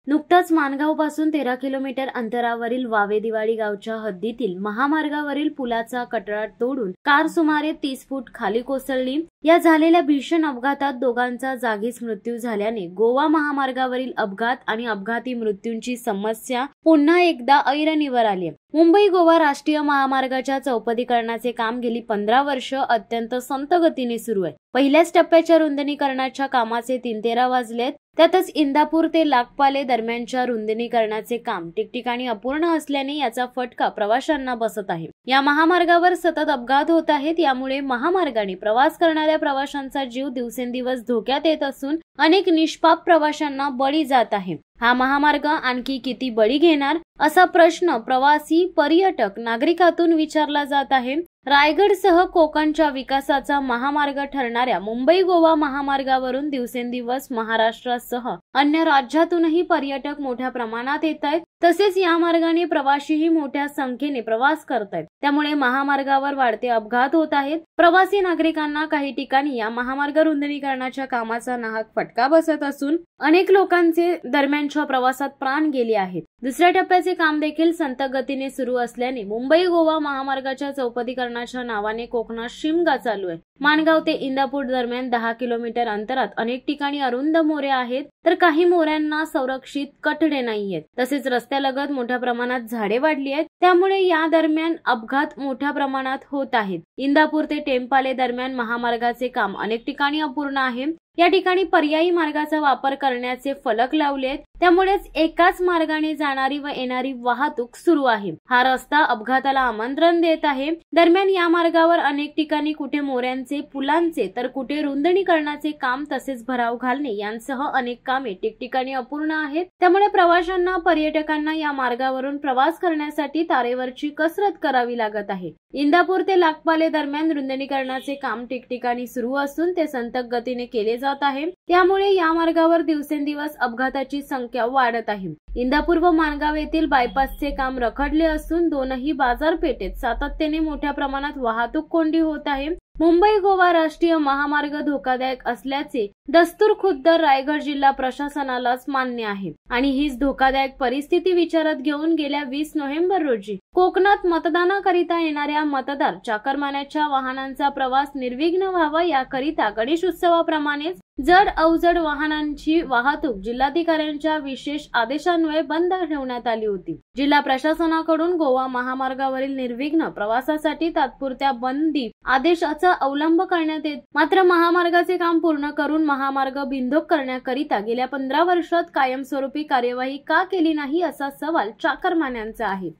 नुकताच माणगाव पासून 13 किलोमीटर अंतरावरील वावेदिवाडी गावच्या हद्दीतील महामार्गावरील पुलाचा कठडा तोडून कार सुमारे 30 फूट खाली कोसळली। या झालेल्या भीषण अपघातात दोघांचा जागीच मृत्यू झाल्याने गोवा महामार्गावरील अपघात आणि अपघाती मृत्यूंची समस्या पुन्हा एकदा ऐरणीवर आली। मुंबई गोवा राष्ट्रीय महामार्गाच्या चौपदरीकरणाचे काम गेली 15 वर्ष अत्यंत संथ गतीने सुरू आहे। पहिल्याच टप्प्याच्या रुंदीकरणाच्या कामाचे 3-13 वाजलेत। त्यातच इंदापूर ते लाखपाले दरम्यानच्या रुंदीकरणाचे काम ठिकठिकाणी अपूर्ण असल्याने याचा फटका प्रवाशांना बसत आहे। या महामार्गावर सतत अपघात होत आहेत। यामुळे महामार्गाने प्रवास करणाऱ्या प्रवाशांचा जीव दिवसेंदिवस धोक्यात येत असून अनेक निष्पाप प्रवाशांना बळी जात आहे। हा महामार्ग आणखी किती बळी घेणार असा प्रश्न प्रवासी, पर्यटक, नागरिकातून विचारला जात आहे। रायगडसह कोकणच्या विकासाचा महामार्ग ठरणाऱ्या मुंबई गोवा महामार्गावरून दिवसेंदिवस महाराष्ट्रासह अन्य राज्यातूनही पर्यटक मोठ्या प्रमाणात येत आहेत। तसेच या मार्गाने प्रवाशीही मोठ्या संख्येने प्रवास करतायत। त्यामुळे महामार्गावर वाढते अपघात होत आहेत। प्रवासी नागरिकांना काही ठिकाणी या महामार्ग रुंदीकरणाच्या कामाचा नाहक फटका बसत असून अनेक लोकांचे दरम्यानच्या प्रवासात प्राण गेले आहेत। दुसऱ्या टप्प्याचे काम देखील संथ गतीने सुरू असल्याने मुंबई गोवा महामार्गाच्या चौपदरीकरणाच्या नावाने कोकणात शिमगा चालू आहे। माणगाव ते इंदापूर दरम्यान 10 किलोमीटर अंतरात अनेक ठिकाणी अरुंद मोऱ्या आहेत, तर काही मोऱ्यांना संरक्षित कठडे नाहीयेत। तसेच रस्त्यालगत मोठ्या प्रमाणात झाडे वाढली आहेत। त्यामुळे या दरम्यान अपघात मोठ्या प्रमाणात होत आहेत। इंदापूर ते टेंपाले दरम्यान महामार्गाचे काम अनेक ठिकाणी अपूर्ण आहे। या ठिकाणी पर्यायी मार्गाचा वापर करण्याचे फलक लावले आहेत। त्यामुळेच एकाच मार्गाने जाणारी व येणारी वाहतूक सुरू आहे। हा रस्ता अपघाताला आमंत्रण देत आहे। दरम्यान या मार्गावर अनेक ठिकाणी कुठे मोऱ्यांचे, पुलांचे, तर कुठे रुंदीकरणाचे काम तसेच भराव घालणे यांसह अनेक कामे ठिकठिकाणी अपूर्ण आहेत। त्यामुळे प्रवाशांना, पर्यटकांना या मार्गावरून प्रवास करण्यासाठी तारेवरची कसरत करावी लागत आहे। इंदापूर ते लाखपाले दरम्यान रुंदीकरणाचे काम ठिकठिकाणी सुरू असून ते संथ गतीने केले जात आहे। त्यामुळे या मार्गावर दिवसेंदिवस अपघाताची संख्या वाढत आहे। इंदापूर व माणगाव येथील बायपासचे काम रखडले असून दोनही बाजारपेठेत सातत्याने मोठ्या प्रमाणात वाहतूक कोंडी होत आहे। मुंबई गोवा राष्ट्रीय महामार्ग धोकादायक असल्याचे दस्तूर खुद्द रायगड जिल्हा प्रशासनालाच मान्य आहे आणि हीच धोकादायक परिस्थिती विचारात घेऊन गेल्या 20 नोव्हेंबर रोजी कोकणात मतदानाकरिता येणाऱ्या मतदार चाकरमान्याच्या वाहनांचा प्रवास निर्विघ्न व्हावा याकरिता गणेश उत्सवाप्रमाणेच जड अवजड वाहनांची वाहतूक जिल्हाधिकाऱ्यांच्या विशेष आदेशान्वये बंद ठेवण्यात आली होती। जिल्हा प्रशासनाकडून गोवा महामार्गावरील निर्विघ्न प्रवासासाठी तात्पुरत्या बंदी आदेशाचा अवलंब करण्यात येत। मात्र महामार्गाचे काम पूर्ण करून महामार्ग बिनधोक करण्याकरिता गेल्या 15 वर्षात कायमस्वरूपी कार्यवाही का केली नाही असा सवाल चाकरमान्यांचा आहे।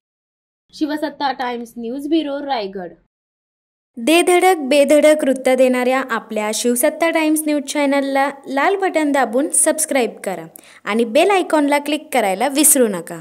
शिवसत्ता टाइम्स न्यूज ब्युरो, रायगड। दे धडक बेधडक वृत्त देणाऱ्या आपल्या शिवसत्ता टाइम्स न्यूज चॅनलला लाल बटन दाबून सबस्क्राईब करा आणि बेल आयकॉनला क्लिक करायला विसरू नका।